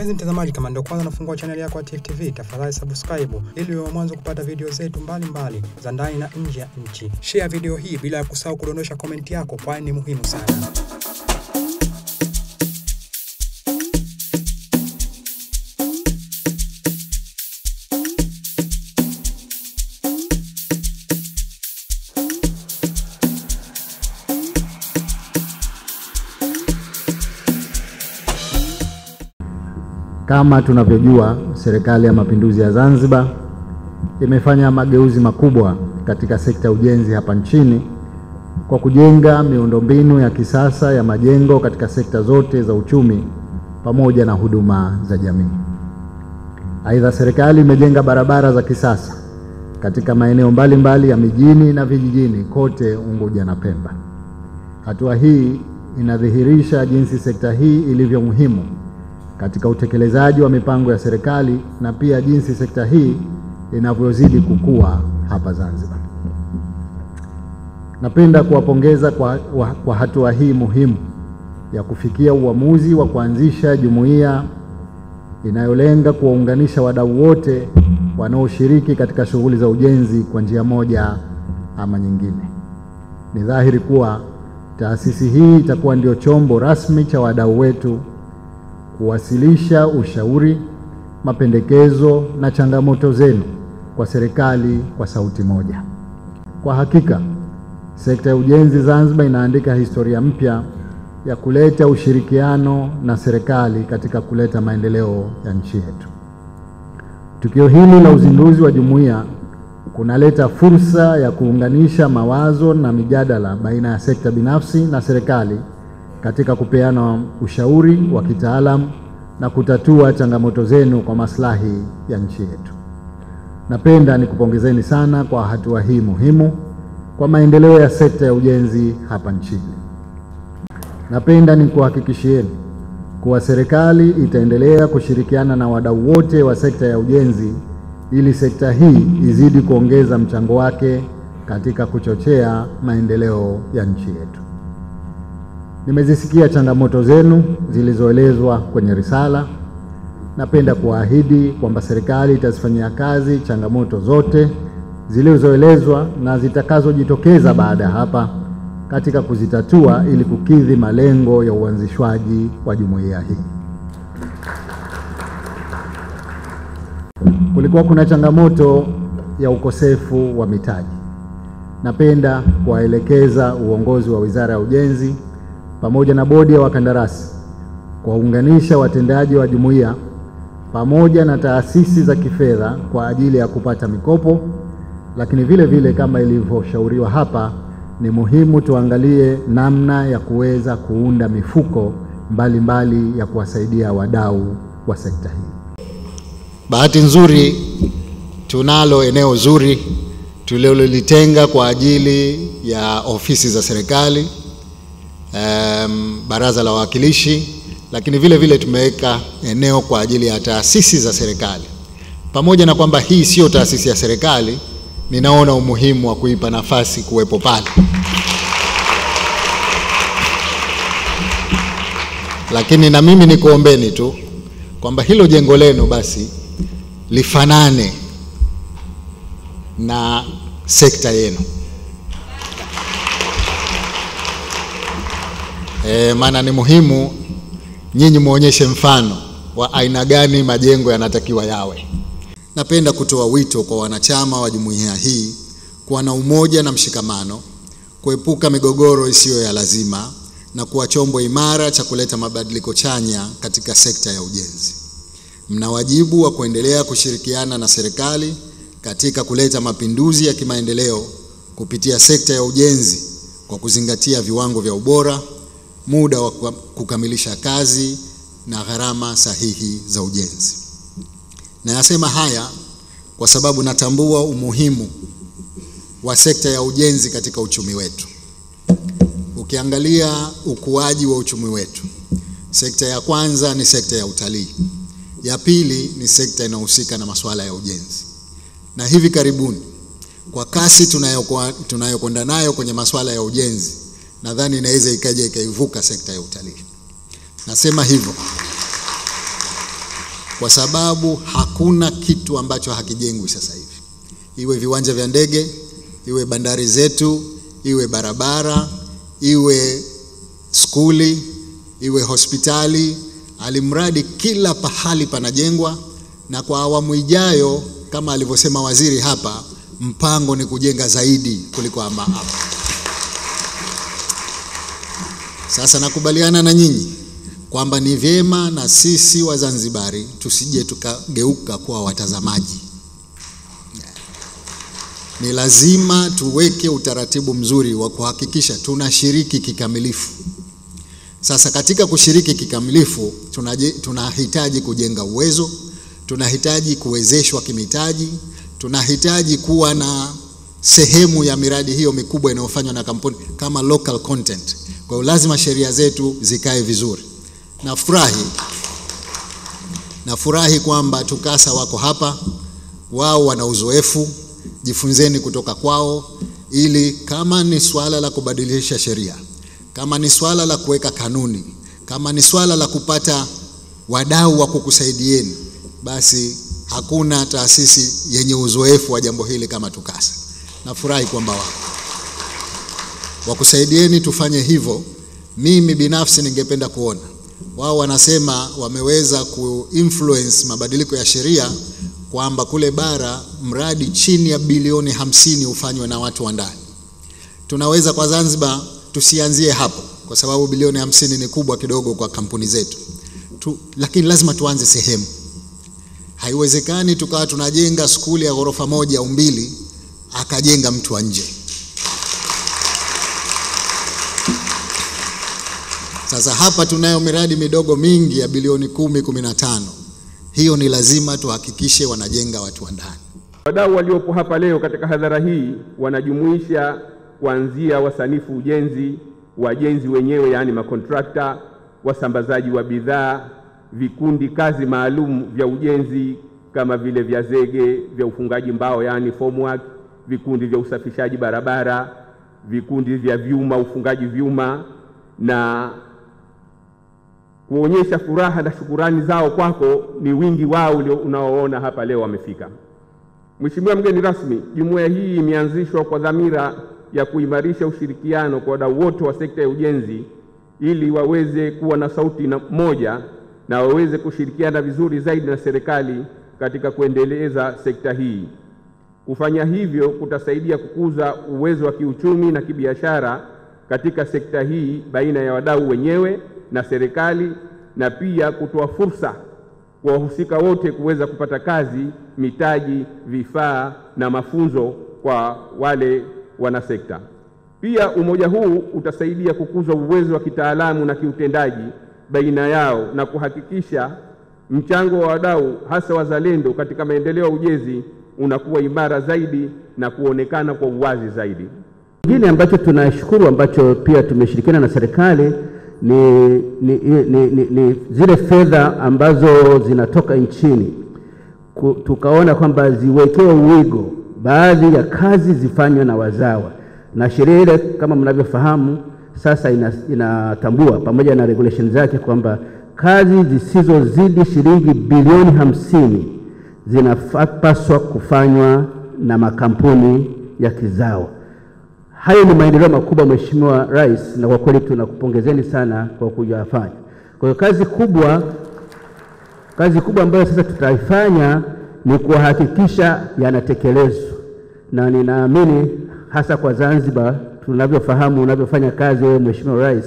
Mpenzi mtazamaji, kama ndio kwanza unafungua channel yako ya Tifu TV, tafadhali subscribe ili uwe mwanzo kupata video zetu mbalimbali za ndani na nje ya nchi. Share video hii bila ya kusahau kudondosha comment yako, kwani ni muhimu sana. Kama tunavyojua, Serikali ya Mapinduzi ya Zanzibar imefanya mageuzi makubwa katika sekta ya ujenzi hapa nchini kwa kujenga miundombinu ya kisasa ya majengo katika sekta zote za uchumi pamoja na huduma za jamii. Aidha, serikali imejenga barabara za kisasa katika maeneo mbalimbali ya mijini na vijijini kote Unguja na Pemba. Hatua hii inadhihirisha jinsi sekta hii ilivyo muhimu katika utekelezaji wa mipango ya serikali na pia jinsi sekta hii inavyozidi kukua hapa Zanzibar. Napenda kuwapongeza kwa hatua hii muhimu ya kufikia uamuzi wa kuanzisha jumuiya inayolenga kuwaunganisha wadau wote wanaoshiriki katika shughuli za ujenzi kwa njia moja ama nyingine. Ni dhahiri kuwa taasisi hii itakuwa ndio chombo rasmi cha wadau wetu kuwasilisha ushauri, mapendekezo na changamoto zenu kwa serikali kwa sauti moja. Kwa hakika, sekta ya ujenzi Zanzibar inaandika historia mpya ya kuleta ushirikiano na serikali katika kuleta maendeleo ya nchi yetu. Tukio hili la uzinduzi wa jumuiya kunaleta fursa ya kuunganisha mawazo na mijadala baina ya sekta binafsi na serikali katika kupeana ushauri wa kitaalamu na kutatua changamoto zenu kwa maslahi ya nchi yetu. Napenda nikupongezeni sana kwa hatua hii muhimu kwa maendeleo ya sekta ya ujenzi hapa nchini. Napenda nikuhakikishieni kuwa serikali itaendelea kushirikiana na wadau wote wa sekta ya ujenzi ili sekta hii izidi kuongeza mchango wake katika kuchochea maendeleo ya nchi yetu. Nimezisikia changamoto zenu zilizoelezwa kwenye risala. Napenda kuahidi kwamba serikali itazifanyia kazi changamoto zote zilizoelezwa na zitakazojitokeza baada hapa katika kuzitatua ili kukidhi malengo ya uanzishwaji wa jumuiya hii. Kulikuwa kuna changamoto ya ukosefu wa mitaji. Napenda kuwaelekeza uongozi wa Wizara ya Ujenzi pamoja na bodi ya wakandarasi kuwaunganisha watendaji wa jumuiya pamoja na taasisi za kifedha kwa ajili ya kupata mikopo, lakini vile vile kama ilivyoshauriwa hapa, ni muhimu tuangalie namna ya kuweza kuunda mifuko mbalimbali ya kuwasaidia wadau wa sekta hii. Bahati nzuri tunalo eneo zuri tulilolitenga kwa ajili ya ofisi za serikali, Baraza la Wawakilishi, lakini vile vile tumeweka eneo kwa ajili ya taasisi za serikali. Pamoja na kwamba hii sio taasisi ya serikali, ninaona umuhimu wa kuipa nafasi kuwepo pale. Lakini na mimi nikuombeni tu kwamba hilo jengo lenu basi lifanane na sekta yenu. Maana ni muhimu nyinyi muonyeshe mfano wa aina gani majengo yanatakiwa yawe. Napenda kutoa wito kwa wanachama wa jumuiya hii kuwa na umoja na mshikamano, kuepuka migogoro isiyo ya lazima na kuwa chombo imara cha kuleta mabadiliko chanya katika sekta ya ujenzi. Mna wajibu wa kuendelea kushirikiana na serikali katika kuleta mapinduzi ya kimaendeleo kupitia sekta ya ujenzi kwa kuzingatia viwango vya ubora, muda wa kukamilisha kazi na gharama sahihi za ujenzi. Na nasema haya kwa sababu natambua umuhimu wa sekta ya ujenzi katika uchumi wetu. Ukiangalia ukuaji wa uchumi wetu, sekta ya kwanza ni sekta ya utalii. Ya pili ni sekta inayohusika na masuala ya ujenzi. Na hivi karibuni, kwa kasi tunayokwenda nayo kwenye masuala ya ujenzi, nadhani inaweza ikaja ikaivuka sekta ya utalii. Nasema hivyo kwa sababu hakuna kitu ambacho hakijengwi sasa hivi. Iwe viwanja vya ndege, iwe bandari zetu, iwe barabara, iwe skuli, iwe hospitali, alimradi kila pahali panajengwa. Na kwa awamu ijayo, kama alivyosema waziri hapa, mpango ni kujenga zaidi kuliko hapa. Sasa nakubaliana na nyinyi kwamba ni vyema na sisi Wazanzibari tusije tukageuka kuwa watazamaji. Ni lazima tuweke utaratibu mzuri wa kuhakikisha tunashiriki kikamilifu. Sasa katika kushiriki kikamilifu tunahitaji kujenga uwezo, tunahitaji kuwezeshwa kimitaji, tunahitaji kuwa na sehemu ya miradi hiyo mikubwa inayofanywa na kampuni kama local content. Kwa hiyo lazima sheria zetu zikae vizuri. Nafurahi kwamba TUCASA wako hapa, wao wana uzoefu, jifunzeni kutoka kwao, ili kama ni swala la kubadilisha sheria, kama ni swala la kuweka kanuni, kama ni swala la kupata wadau wa kukusaidieni, basi hakuna taasisi yenye uzoefu wa jambo hili kama TUCASA. Nafurahi kwamba wako wakusaidieni tufanye hivyo. Mimi binafsi ningependa kuona wao wanasema wameweza kuinfluence mabadiliko ya sheria kwamba kule bara mradi chini ya bilioni 50 ufanywe na watu wa ndani. Tunaweza kwa Zanzibar tusianzie hapo kwa sababu bilioni 50 ni kubwa kidogo kwa kampuni zetu. Lakini lazima tuanze sehemu. Haiwezekani tukawa tunajenga skuli ya ghorofa 1 au 2 akajenga mtu wa nje. Sasa hapa tunayo miradi midogo mingi ya bilioni 10-15. Hiyo ni lazima tuhakikishe wanajenga watu wa ndani. Wadau waliopo hapa leo katika hadhara hii wanajumuisha kuanzia wasanifu ujenzi, wajenzi wenyewe yani makontrakta, wasambazaji wa bidhaa, vikundi kazi maalum vya ujenzi kama vile vya zege, vya ufungaji mbao yani formwork, vikundi vya usafishaji barabara, vikundi vya vyuma, ufungaji vyuma, na kuonyesha furaha na shukurani zao kwako ni wingi wao unaoona hapa leo wamefika. Mheshimiwa mgeni rasmi, jumuiya hii imeanzishwa kwa dhamira ya kuimarisha ushirikiano kwa wadau wote wa sekta ya ujenzi ili waweze kuwa na sauti moja na waweze kushirikiana vizuri zaidi na serikali katika kuendeleza sekta hii. Kufanya hivyo kutasaidia kukuza uwezo wa kiuchumi na kibiashara katika sekta hii baina ya wadau wenyewe na serikali, na pia kutoa fursa kwa wahusika wote kuweza kupata kazi, mitaji, vifaa na mafunzo kwa wale wanasekta. Pia umoja huu utasaidia kukuza uwezo wa kitaalamu na kiutendaji baina yao na kuhakikisha mchango wa wadau hasa wazalendo katika maendeleo ya ujenzi unakuwa imara zaidi na kuonekana kwa uwazi zaidi. Kingine ambacho tunashukuru ambacho pia tumeshirikiana na serikali ni zile fedha ambazo zinatoka nchini. Tukaona kwamba ziwekewe uwigo, baadhi ya kazi zifanywe na wazawa. Na sheria ile kama mnavyofahamu sasa inatambua pamoja na regulation zake kwamba kazi zisizozidi shilingi bilioni 50 zinapaswa kufanywa na makampuni ya kizawa. Hayo ni maendeleo makubwa Mheshimiwa Rais, na kwa kweli tunakupongezeni sana kwa kuyafanya. Kwa hiyo kazi kubwa ambayo sasa tutaifanya ni kuhakikisha yanatekelezwa, na ninaamini hasa kwa Zanzibar tunavyofahamu unavyofanya kazi wewe Mheshimiwa Rais,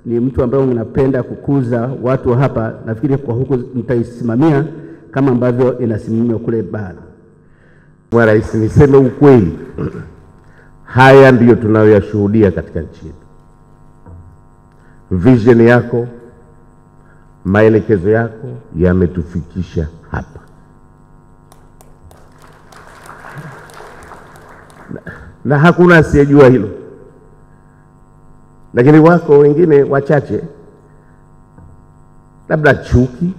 ni mtu ambaye unapenda kukuza watu hapa. Nafikiri kwa huku mtaisimamia kama ambavyo inasimamiwa kule bara. Mheshimiwa Rais, niseme ukweli, haya ndiyo tunayoyashuhudia katika nchi yetu. Vision yako, maelekezo yako yametufikisha hapa. Na hakuna asiyejua hilo. Lakini wako wengine wachache, labda chuki,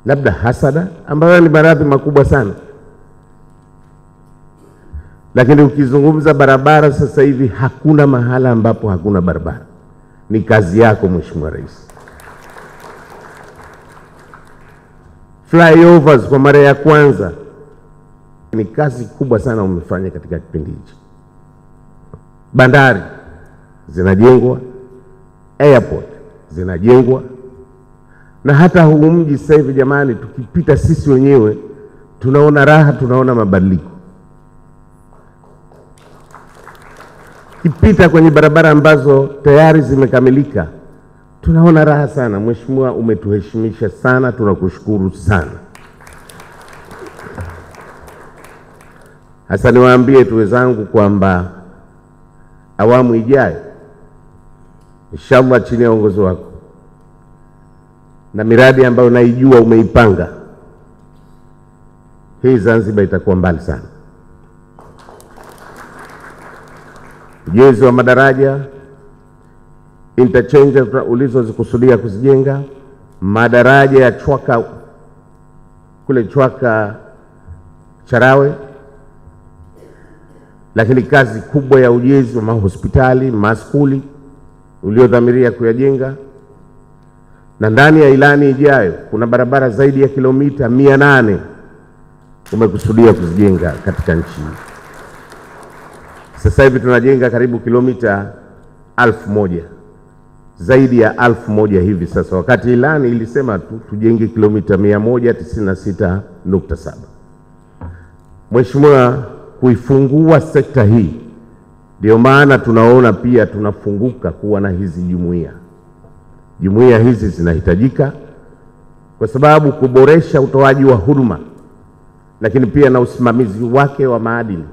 labda hasada, ambayo ni maradhi makubwa sana. Lakini ukizungumza barabara sasa hivi hakuna mahala ambapo hakuna barabara. Ni kazi yako Mheshimiwa Rais. flyovers kwa mara ya kwanza. Ni kazi kubwa sana umefanya katika kipindi hichi. Bandari zinajengwa, airport zinajengwa, na hata huu mji sasa hivi jamani, tukipita sisi wenyewe tunaona raha, tunaona mabadiliko. Kipita kwenye barabara ambazo tayari zimekamilika, tunaona raha sana. Mheshimiwa, umetuheshimisha sana, tunakushukuru sana. Hasa niwaambie tu wenzangu kwamba awamu ijayo inshallah, chini ya uongozi wako na miradi ambayo naijua umeipanga, hii Zanzibar itakuwa mbali sana. Ujenzi wa madaraja, interchange ulizozikusudia kuzijenga, madaraja ya Chwaka kule Chwaka Charawe, lakini kazi kubwa ya ujenzi wa mahospitali, maskuli uliodhamiria kuyajenga, na ndani ya ilani ijayo kuna barabara zaidi ya kilomita 800 umekusudia kuzijenga katika nchi hii. Sasa hivi tunajenga karibu kilomita 1000, zaidi ya 1000 hivi sasa, wakati ilani ilisema tujenge kilomita 196.7. Mheshimiwa, kuifungua sekta hii ndio maana tunaona pia tunafunguka kuwa na hizi jumuiya. Jumuiya hizi zinahitajika kwa sababu kuboresha utoaji wa huduma, lakini pia na usimamizi wake wa maadili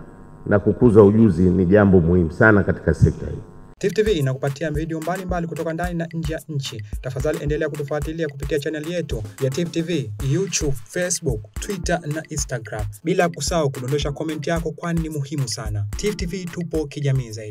na kukuza ujuzi ni jambo muhimu sana katika sekta hii. Tifu TV inakupatia video mbalimbali kutoka ndani na nje ya nchi. Tafadhali endelea kutufuatilia kupitia channel yetu ya Tifu TV, YouTube, Facebook, Twitter na Instagram. Bila kusahau kudondosha comment yako, kwani ni muhimu sana. Tifu TV tupo kijamii zaidi.